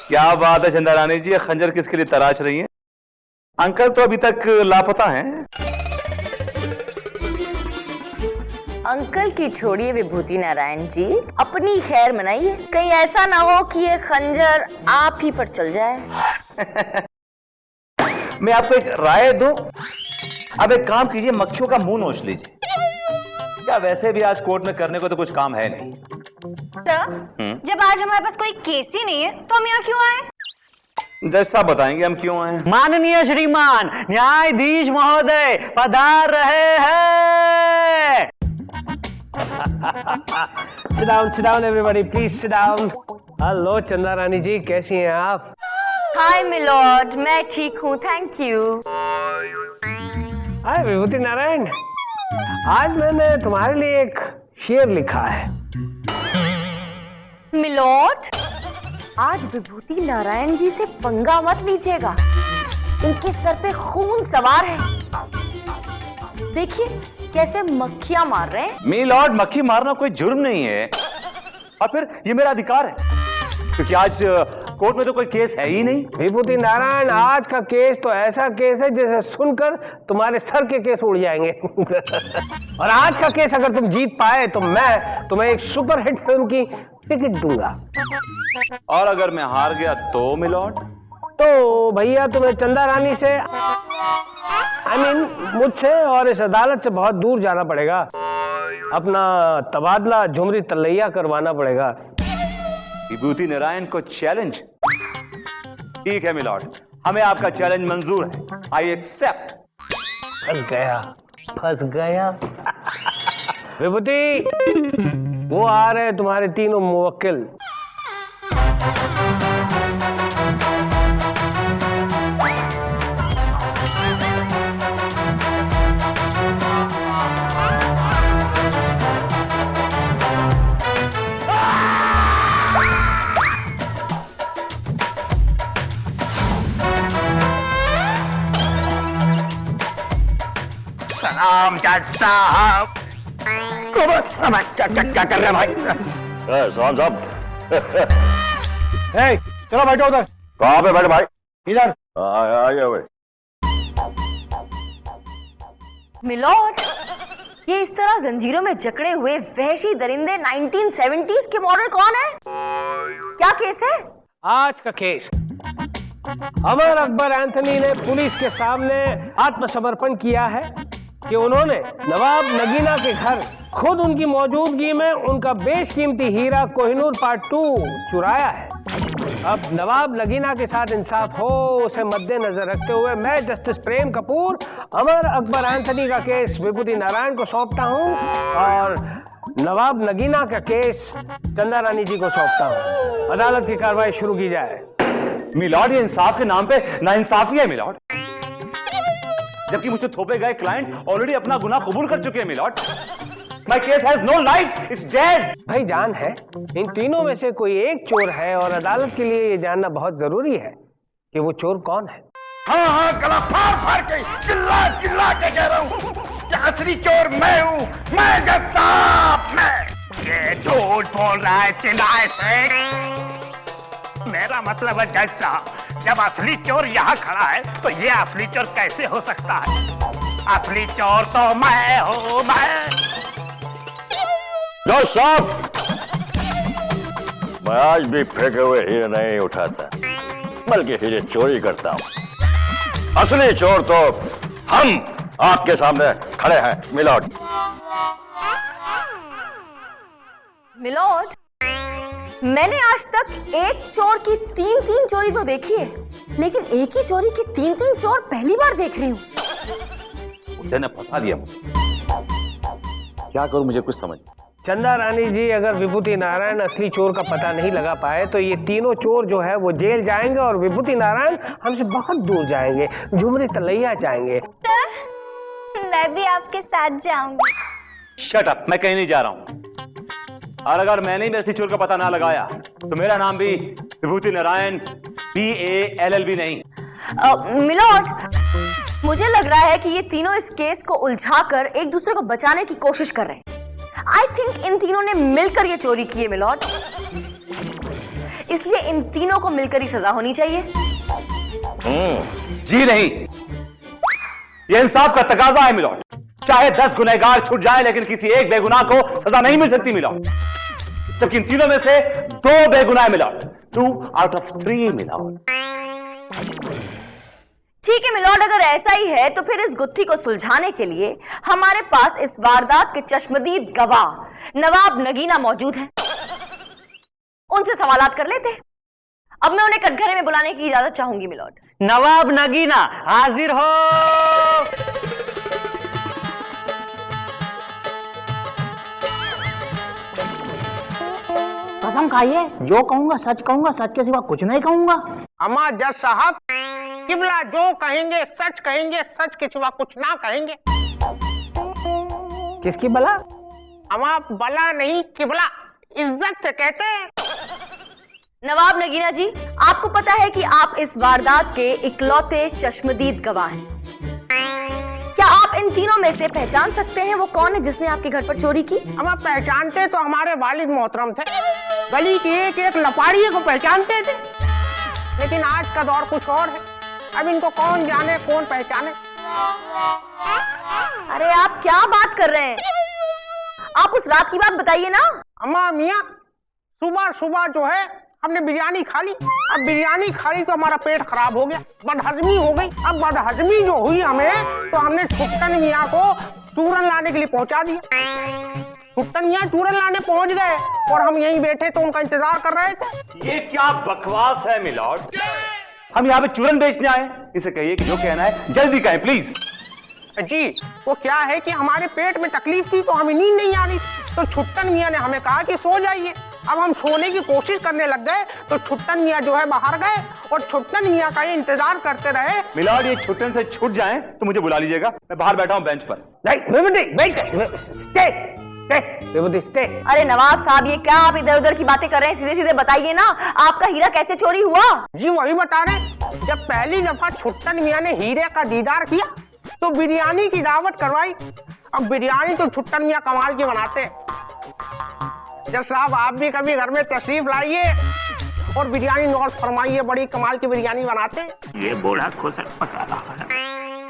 क्या बात है चंदा रानी जी, ये खंजर किसके लिए तराश रही हैं? अंकल तो अभी तक लापता हैं। अंकल की छोड़िए विभूति नारायण जी, अपनी खैर मनाइए, कहीं ऐसा ना हो कि ये खंजर आप ही पर चल जाए। मैं आपको एक राय दूं, अब एक काम कीजिए, मक्खियों का मुंह नोच लीजिए। क्या वैसे भी आज कोर्ट में करने को तो कुछ काम है नहीं। सर, जब आज हमारे पास कोई केस ही नहीं है तो हम यहाँ क्यों आए? जज साहब बताएंगे हम क्यों आए। माननीय श्रीमान न्यायाधीश महोदय पधार रहे हैं। sit down everybody, please sit down. Hello चंदा रानी जी, कैसी हैं आप? हाय मिलॉर्ड, मैं ठीक हूँ, थैंक यू। हाय विभूति नारायण, आज मैंने तुम्हारे लिए एक शेर लिखा है। मिलॉर्ड, आज विभूति नारायण जी से पंगा मत लीजिएगा, उनके सर पे खून सवार है। देखिए कैसे मक्खियां मार रहे हैं। मी लॉर्ड, मक्खी मारना कोई जुर्म नहीं है, और फिर ये मेरा अधिकार है, क्योंकि आज कोर्ट में तो कोई केस है ही नहीं। विभूति नारायण, आज का केस तो ऐसा केस है जिसे सुनकर तुम्हारे सर के केस उड़ जाएंगे। और आज का केस अगर तुम जीत पाए तो मैं तुम्हें एक सुपरहिट फिल्म की टिकट दूंगा। और अगर मैं हार गया तो मिलॉर्ड? तो भैया तुम्हें चंदा रानी से मुझसे और इस अदालत से बहुत दूर जाना पड़ेगा, अपना तबादला झुमरी तलैया करवाना पड़ेगा। विभूति नारायण को चैलेंज? ठीक है मिलॉर्ड, हमें आपका चैलेंज मंजूर है, आई एक्सेप्ट। फंस गया। विभूति, वो आ रहे तुम्हारे तीनों मुवक्किल। सलाम जज साहब। क्या कर रहे हैं भाई? सलाम साहब। चलो बैठो उधर। कहाँ पे बैठे भाई? इधर। आइए भाई। मिलॉर्ड, ये इस तरह जंजीरों में जकड़े हुए वहशी दरिंदे 1970s के मॉडल कौन है? क्या केस है? आज का केस, अमर अकबर एंथनी ने पुलिस के सामने आत्मसमर्पण किया है कि उन्होंने नवाब नगीना के घर खुद उनकी मौजूदगी में उनका बेशकीमती हीरा कोहिनूर पार्ट 2 चुराया है। अब नवाब नगीना के साथ इंसाफ हो, उसे मद्देनजर रखते हुए मैं जस्टिस प्रेम कपूर अमर अकबर एंथनी का केस विभूति नारायण को सौंपता हूं और नवाब नगीना का केस चंदा रानी जी को सौंपता हूं। अदालत की कार्रवाई शुरू की जाए। मिलॉर्ड, ये इंसाफ के नाम पे नाइंसाफी है मिलॉर्ड, जबकि मुझसे थोपे गए क्लाइंट ऑलरेडी अपना गुनाह कबूल कर चुके हैं milord. My case has no life, it's dead। भाई जान है, इन तीनों में से कोई एक चोर है और अदालत के लिए ये जानना बहुत जरूरी है कि वो चोर कौन है। हाँ, गला फाड़ के चिल्ला चिल्ला के कह रहा हूँ कि असली चोर मैं हूँ, मैं जज साहब, मैं। ये झूठ बोल रहा है चिल्लाए से। मेरा मतलब है जज साहब, जब असली चोर यहाँ खड़ा है तो ये असली चोर कैसे हो सकता है? असली चोर तो मैं हूँ, मैं। जज साहब, मैं आज भी फेंके हुए हीरे नहीं उठाता, बल्कि हीरे चोरी करता हूँ। असली चोर तो हम आपके सामने खड़े हैं मिलॉर्ड। मिलॉर्ड, मैंने आज तक एक चोर की 3 चोरी तो देखी है, लेकिन एक ही चोरी की 3 चोर पहली बार देख रही हूँ। मुझे ने फंसा दिया मुझे, क्या करूं मुझे कुछ समझ। चंदा रानी जी, अगर विभूति नारायण असली चोर का पता नहीं लगा पाए तो ये तीनों चोर जो है वो जेल जाएंगे और विभूति नारायण हमसे बहुत दूर जाएंगे, झुमरी तलैया जाएंगे। सर, मैं भी आपके साथ जाऊंगी। शट अप, मैं कहीं नहीं जा रहा हूं। और अगर मैंने भी असली चोर का पता ना लगाया तो मेरा नाम भी विभूति नारायण BALLB नहीं। मिलॉर्ड, मुझे लग रहा है कि ये तीनों इस केस को उलझाकर एक दूसरे को बचाने की कोशिश कर रहे हैं। आई थिंक इन तीनों ने मिलकर ये चोरी की है मिलॉर्ड। इसलिए इन तीनों को मिलकर ही सजा होनी चाहिए। जी नहीं, यह इंसाफ का तकाजा है मिलॉर्ड। चाहे 10 गुनहगार छूट जाए लेकिन किसी एक बेगुनाह को सजा नहीं मिल सकती मिलॉर्ड, जबकि इन तीनों में से 2 बेगुनाह मिलॉर्ड। 2 out of 3 milord. ठीक है मिलॉर्ड, अगर ऐसा ही है तो फिर इस गुत्थी को सुलझाने के लिए हमारे पास इस वारदात के चश्मदीद गवाह नवाब नगीना मौजूद हैं। उनसे सवालात कर लेते हैं। अब मैं उन्हें कटघरे में बुलाने की इजाजत चाहूंगी मिलॉर्ड। नवाब नगीना हाजिर हो। कसम खाइए, जो कहूंगा सच कहूंगा, सच के सिवा कुछ नहीं कहूंगा। अम्मा जज साहब, किबला जो कहेंगे सच के सिवा कुछ ना कहेंगे। किसकी बला? अम्मा बला नहीं, किबला इज्जत से कहते हैं। नवाब नगीना जी, आपको पता है कि आप इस वारदात के इकलौते चश्मदीद गवाह हैं। क्या आप इन तीनों में से पहचान सकते हैं वो कौन है जिसने आपके घर पर चोरी की? हम पहचानते तो हमारे वालिद मोहतरम थे, गली की एक एक लपाड़िए को पहचानते थे। लेकिन आज का दौर कुछ और है, अब इनको कौन जाने कौन पहचाने। अरे आप क्या बात कर रहे हैं? आप उस रात की बात बताइए ना। अम्मा मियाँ, सुबह सुबह जो है हमने बिरयानी खा ली। अब बिरयानी खा ली तो हमारा पेट खराब हो गया, बदहजमी हो गई। अब बदहजमी जो हुई हमें, तो हमने छुट्टन मियाँ को चूरन लाने के लिए पहुंचा दिया। छुट्टन मियाँ चूरन लाने पहुंच गए और हम यहीं बैठे तो उनका इंतजार कर रहे थे। ये क्या बकवास है मिलॉर्ड? हम यहाँ पे चूरन बेचने आए? इसे कहिए कि जो कहना है जल्दी कहें प्लीज। जी, वो क्या है कि हमारे पेट में तकलीफ थी तो हमें नींद नहीं आ रही, तो छुट्टन मियाँ ने हमें कहा कि सो जाइए। अब हम सोने की कोशिश करने लग गए तो छुट्टन मियाँ जो है बाहर गए और छुट्टन मियाँ का ये इंतजार करते रहे। मिलॉर्ड, ये छुट्टन से छूट जाएं तो मुझे बुला लीजिएगा, मैं बाहर बैठा हूं बेंच पर। अरे नवाब साहब, ये क्या आप इधर उधर की बातें कर रहे हैं? सीधे सीधे बताइए ना, आपका हीरा कैसे चोरी हुआ? जी वही बता रहे, जब पहली दफा छुट्टन मियाँ ने हीरे का दीदार किया तो बिरयानी की दावत करवाई। अब बिरयानी तो छुट्टन मियाँ कमाल की बनाते हैं। जब साहब आप भी कभी घर में तशरीफ लाइए और बिरयानी नोट फरमाइए, बड़ी कमाल की बिरयानी बनाते हैं। ये बूढ़ा खुश पका रहा है।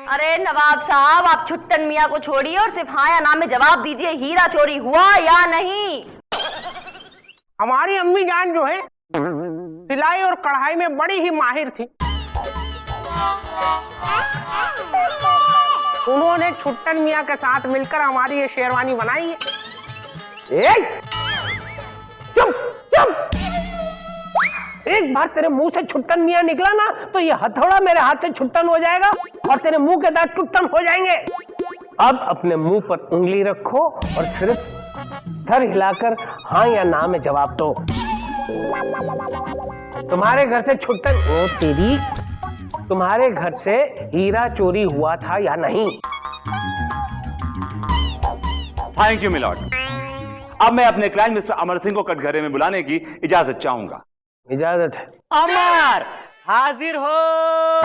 अरे नवाब साहब, आप छुट्टन मियाँ को छोड़िए और सिर्फ हाँ या ना में जवाब दीजिए, हीरा चोरी हुआ या नहीं? हमारी अम्मी जान जो है सिलाई और कढ़ाई में बड़ी ही माहिर थी। उन्होंने छुट्टन मियाँ के साथ मिलकर हमारी ये शेरवानी बनाई है। चुप चुप, एक बार तेरे मुंह से छुट्टन मियाँ निकला ना तो ये हथौड़ा मेरे हाथ से छुट्टन हो जाएगा और तेरे मुंह के दांत टुट्टन हो जाएंगे। अब अपने मुंह पर उंगली रखो और सिर्फ सर हिलाकर हाँ या ना में जवाब दो। तुम्हारे घर से छुट्टन, ओ तेरी, तुम्हारे घर से हीरा चोरी हुआ था या नहीं? Thank you milord. अब मैं अपने क्लाइंट मिस्टर अमर सिंह को कटघरे में बुलाने की इजाजत चाहूंगा। इजाजत है। अमर हाजिर हो।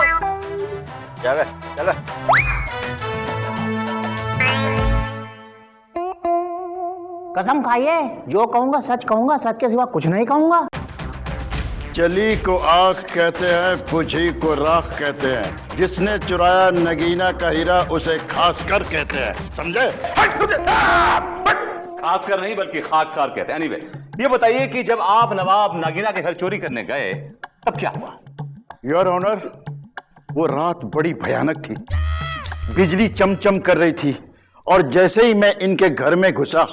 चल चल। कसम खाइए, जो कहूंगा सच कहूंगा, सच के सिवा कुछ नहीं कहूंगा। चली को आँख कहते हैं, बुझी को राख कहते हैं। जिसने चुराया नगीना का हीरा उसे खास कर कहते हैं, समझे? खास कर नहीं बल्कि खाकसार कहते हैं। एनीवे, ये बताइए कि जब आप नवाब नागीना के घर चोरी करने गए तब क्या हुआ? योर ऑनर, वो रात बड़ी भयानक थी। बिजली चमचम कर रही थी और जैसे ही मैं इनके घर में घुसा,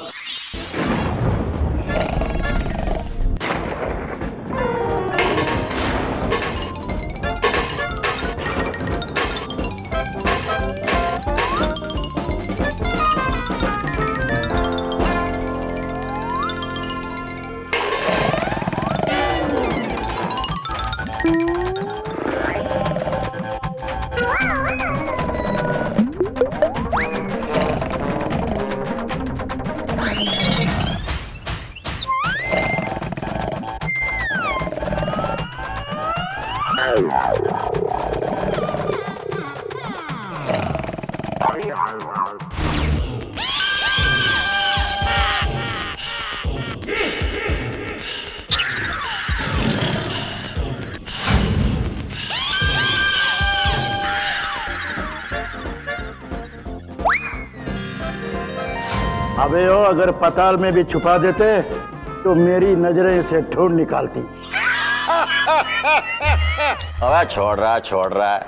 अबे ओ, अगर पताल में भी छुपा देते तो मेरी नजरें इसे ढूंढ निकालती। अबे छोड़ रहा है।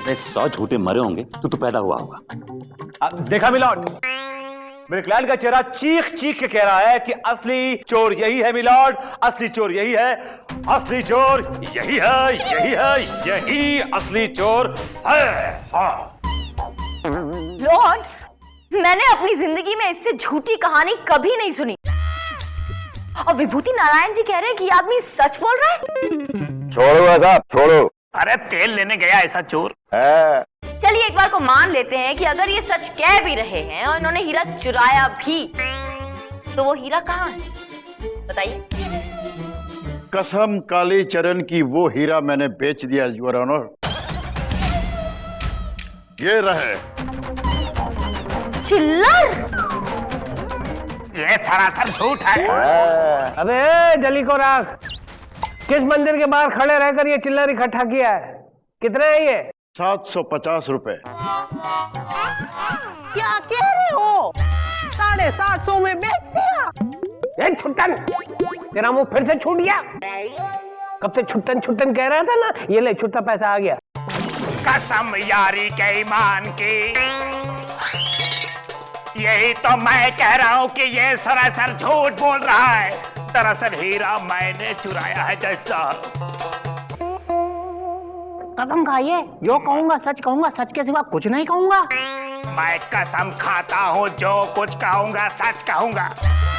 100 झूठे मरे होंगे तो पैदा हुआ होगा। देखा मिलॉर्ड, मेरे क्लाइंट का चेहरा चीख चीख के कह रहा है कि असली चोर यही है मिलॉर्ड, असली चोर यही है, असली चोर यही है, यही असली चोर है। हाँ। लॉर्ड, मैंने अपनी जिंदगी में इससे झूठी कहानी कभी नहीं सुनी। और विभूति नारायण जी कह रहे हैं कि आदमी सच बोल रहा है। छोड़ो साहब, छोड़ो। अरे तेल लेने गया ऐसा चोर है। चलिए एक बार को मान लेते हैं कि अगर ये सच कह भी रहे हैं और इन्होंने हीरा चुराया भी, तो वो हीरा कहाँ है बताइए। कसम काली चरण की, वो हीरा मैंने बेच दिया योर ऑनर। ये रहे। चिल्लर, ये सरासर झूठ है। अबे जली को राख, किस मंदिर के बाहर खड़े रहकर ये चिल्लर इकट्ठा किया है? कितने है ये? 750 रुपए। क्या कह रहे हो? 750 में बेच दिया? छुट्टन, तेरा मुंह फिर से छूट गया। कब से छुट्टन छुट्टन कह रहा था ना, ये ले छुट्टा पैसा आ गया। कसम यारी के ईमान की, यही तो मैं कह रहा हूँ कि ये सरासर झूठ बोल रहा है। दरअसल हीरा मैंने चुराया है जज साहब। कसम खाइए, जो कहूंगा सच कहूंगा, सच के सिवा कुछ नहीं कहूंगा। मैं कसम खाता हूँ, जो कुछ कहूंगा सच कहूंगा,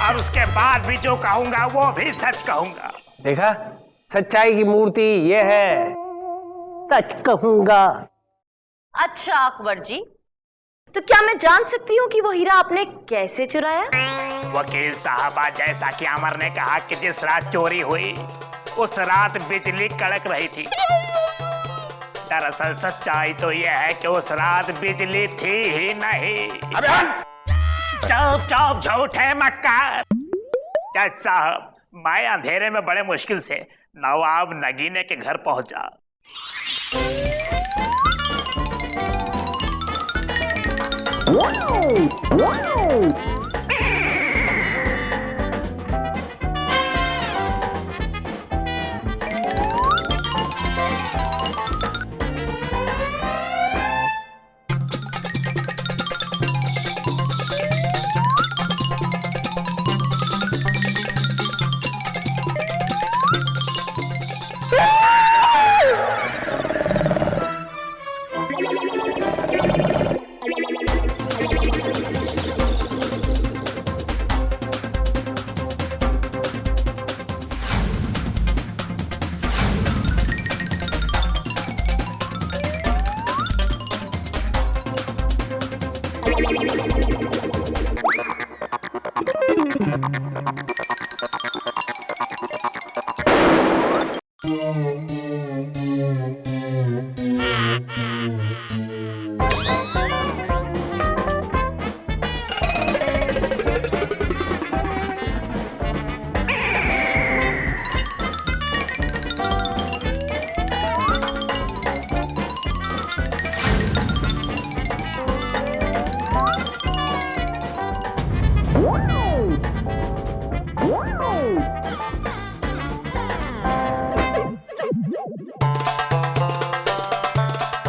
और उसके बाद भी जो कहूंगा वो भी सच कहूंगा। देखा, सच्चाई की मूर्ति ये है, सच कहूंगा। अच्छा अकबर जी, तो क्या मैं जान सकती हूँ कि वो हीरा आपने कैसे चुराया? वकील साहबा, जैसा कि अमर ने कहा कि जिस रात चोरी हुई उस रात बिजली कड़क रही थी। दरअसल सच्चाई तो यह है कि उस रात बिजली थी ही नहीं। चुप झूठे मक्कार। जज साहब, मैं अंधेरे में बड़े मुश्किल से नवाब नगीने के घर पहुंचा।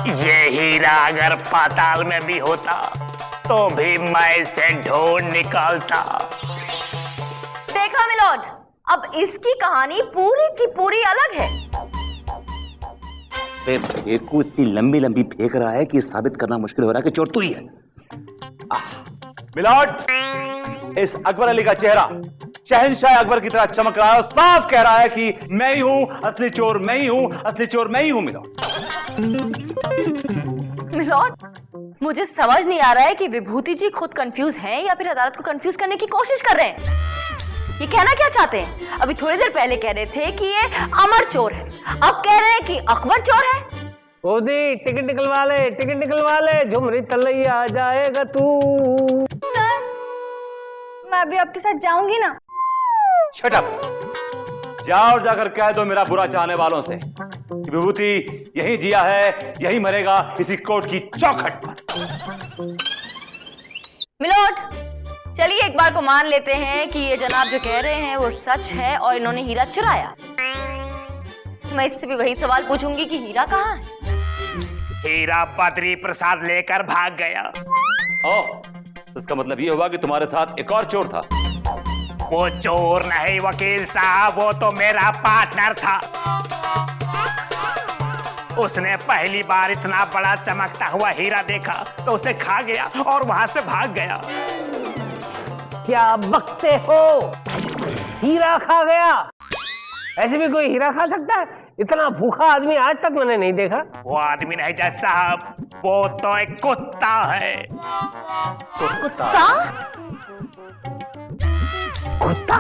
ये हीरा अगर पाताल में भी होता तो भी मैं इसे ढूंढ निकालता। देखा मिलॉर्ड, अब इसकी कहानी पूरी की पूरी अलग है। फेंक को इतनी लंबी लंबी फेंक रहा है कि साबित करना मुश्किल हो रहा है कि चोर तू ही है। मिलॉर्ड, इस अकबर अली का चेहरा शहंशाह अकबर की तरह चमक रहा है और साफ कह रहा है कि मैं ही हूं असली चोर, मैं ही हूं असली चोर, मैं ही हूं। मिलॉर्ड, मुझे समझ नहीं आ रहा है कि विभूति जी खुद कंफ्यूज हैं या फिर अदालत को कंफ्यूज करने की कोशिश कर रहे हैं। ये कहना क्या चाहते हैं? अभी थोड़ी देर पहले कह रहे थे कि ये अमर चोर है, अब कह रहे हैं कि अकबर चोर है। ओदी टिकट निकलवा ले, झुमरी तलैया आ जाएगा तू। सर, मैं अभी आपके साथ जाऊंगी ना। Shut up. जाओ और जाकर कह दो मेरा बुरा चाहने वालों से कि विभूति यहीं जिया है, यहीं मरेगा, इसी कोर्ट की चौखट पर। मिलॉर्ड, चलिए एक बार को मान लेते हैं कि ये जनाब जो कह रहे हैं वो सच है और इन्होंने हीरा चुराया। मैं इससे भी वही सवाल पूछूंगी कि हीरा कहाँ है? हीरा बद्री प्रसाद लेकर भाग गया। ओह, इसका मतलब ये हुआ कि तुम्हारे साथ एक और चोर था। वो चोर नहीं वकील साहब, वो तो मेरा पार्टनर था। उसने पहली बार इतना बड़ा चमकता हुआ हीरा देखा तो उसे खा गया और वहां से भाग गया। क्या बकते हो? हीरा खा गया? ऐसे भी कोई हीरा खा सकता है? इतना भूखा आदमी आज तक मैंने नहीं देखा। वो आदमी नहीं जज साहब, वो तो एक कुत्ता है। कुत्ता? कुत्ता?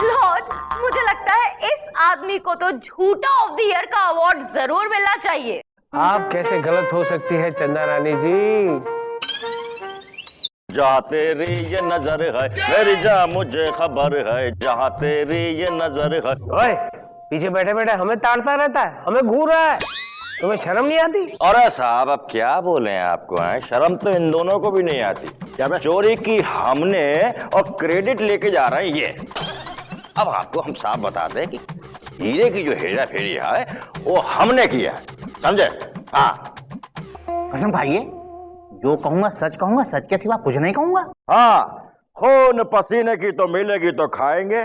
लॉर्ड, मुझे लगता है इस आदमी को तो झूठा ऑफ द ईयर का अवार्ड जरूर मिलना चाहिए। आप कैसे गलत हो सकती है चंदा रानी जी? जहाँ तेरी ये नजर है मेरी जा मुझे खबर है, जहाँ तेरी ये नजर है। ओए, पीछे बैठे बैठे हमें ताड़ता रहता है, हमें घूर रहा है, तुम्हें शर्म नहीं आती? अरे साहब अब क्या बोले आपको है, शर्म तो इन दोनों को भी नहीं आती। क्या चोरी की हमने और क्रेडिट लेके जा रहे हैं ये। अब आपको हम साफ बताते हैं कि हीरे की जो हेरा फेरी है वो हमने किया है, समझे? हाँ कसम खाइए, जो कहूंगा सच के सिवा कुछ नहीं कहूंगा। हाँ, खून पसीने की तो मिलेगी तो खाएंगे।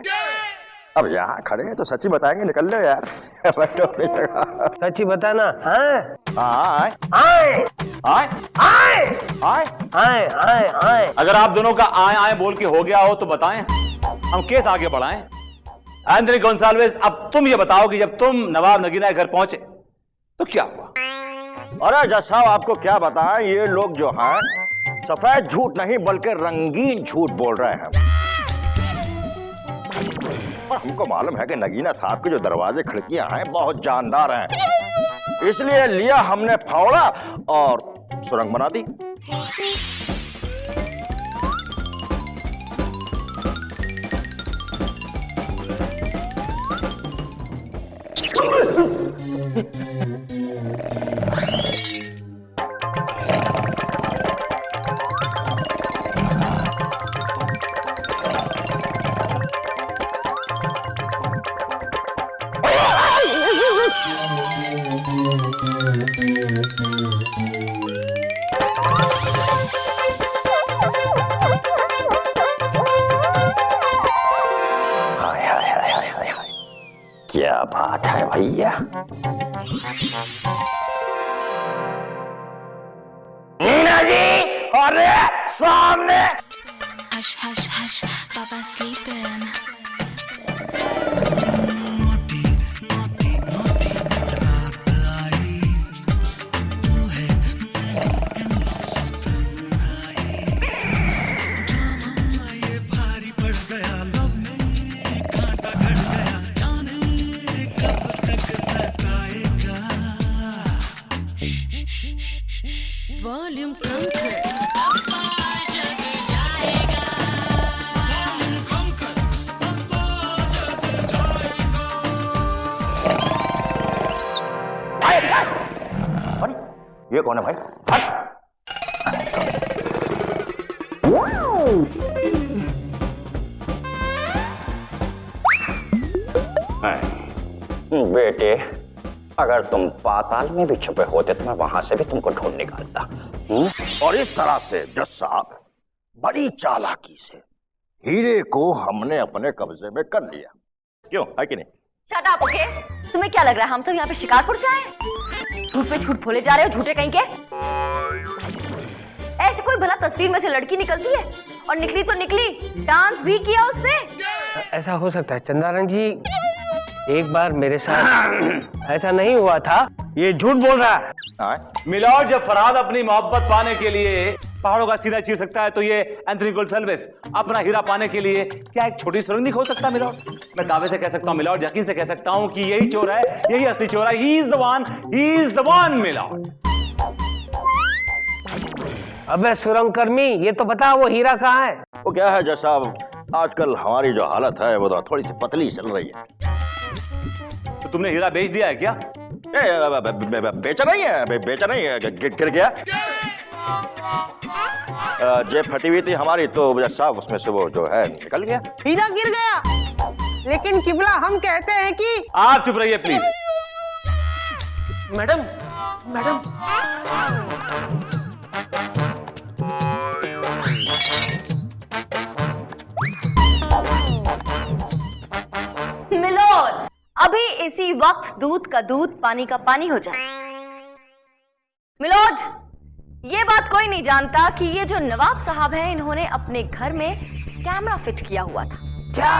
अब यहाँ खड़े हैं तो सच्ची बताएंगे, निकल लो यार। सच्ची बताना। हाँ? आए आए आए आए आए आए आए आए। अगर आप दोनों का आए आए बोल के हो गया हो तो बताएं, हम केस आगे बढ़ाएं। एंथनी गोंसाल्विस, अब तुम ये बताओ कि जब तुम नवाब नगीना के घर पहुंचे तो क्या हुआ? अरे जज साहब आपको क्या बताएं, ये लोग जो हैं सफेद झूठ नहीं बल्कि रंगीन झूठ बोल रहे हैं। और हमको मालूम है कि नगीना साहब के जो दरवाजे खिड़कियां हैं बहुत जानदार हैं, इसलिए लिया हमने फावड़ा और सुरंग बना दी। क्या बात है भैया। मीना जी, अरे सामने। Hush, hush, hush, Papa's sleeping. Volume conquer. ये कौन है भाई? बेटे, अगर तुम पाताल में भी छुपे होते तो मैं वहां से भी तुमको ढूंढ निकालता। और इस तरह से जज साहब बड़ी चालाकी से हीरे को हमने अपने कब्जे में कर लिया। क्यों, है कि नहीं? Shut up, okay? तुम्हें क्या लग रहा है हम सब यहाँ पे शिकारपुर से आए? झूठ पे झूठ बोले जा रहे हो, झूठे कहीं के। ऐसे कोई भला तस्वीर में से लड़की निकलती है? और निकली तो निकली, डांस भी किया उसने। ऐसा हो सकता है चंदारानी जी, एक बार मेरे साथ ऐसा नहीं हुआ था, ये झूठ बोल रहा है। मिलॉर्ड, जब फरहाद अपनी मोहब्बत पाने के लिए पहाड़ों का सीधा चीर सकता है तो ये एंथनी गोंसाल्विस अपना हीरा पाने के लिए क्या एक छोटी सुरंग नहीं खोद सकता? मिलॉर्ड, मैं दावे से कह सकता हूँ मिलॉर्ड, यकीन से कह सकता हूँ कि यही चोर है, यही असली चोर है। He is the one milord. अबे सुरंग कर्मी, ये तो बता वो हीरा कहाँ है? वो क्या है जज साहब, आजकल हमारी जो हालत है वो तो थोड़ी सी पतली चल रही है। तो तुमने हीरा बेच दिया है क्या? बेचा नहीं है, गिर गया। जेब फटी हुई थी हमारी, तो जज साहब उसमें से वो जो है निकल गया। हीरा गिर गया, लेकिन किबला हम कहते हैं कि आप चुप रहिए प्लीज। मैडम मैडम मिलोड, अभी इसी वक्त दूध का दूध पानी का पानी हो जाए। मिलोड, ये बात कोई नहीं जानता कि ये जो नवाब साहब हैं, इन्होंने अपने घर में कैमरा फिट किया हुआ था। क्या?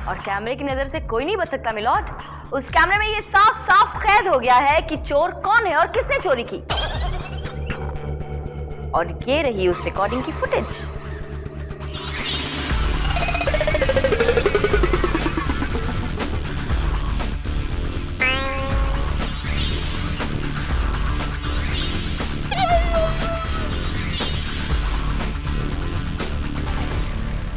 और कैमरे की नजर से कोई नहीं बच सकता मिलोड। उस कैमरे में ये साफ साफ कैद हो गया है कि चोर कौन है और किसने चोरी की। और ये रही उस रिकॉर्डिंग की फुटेज।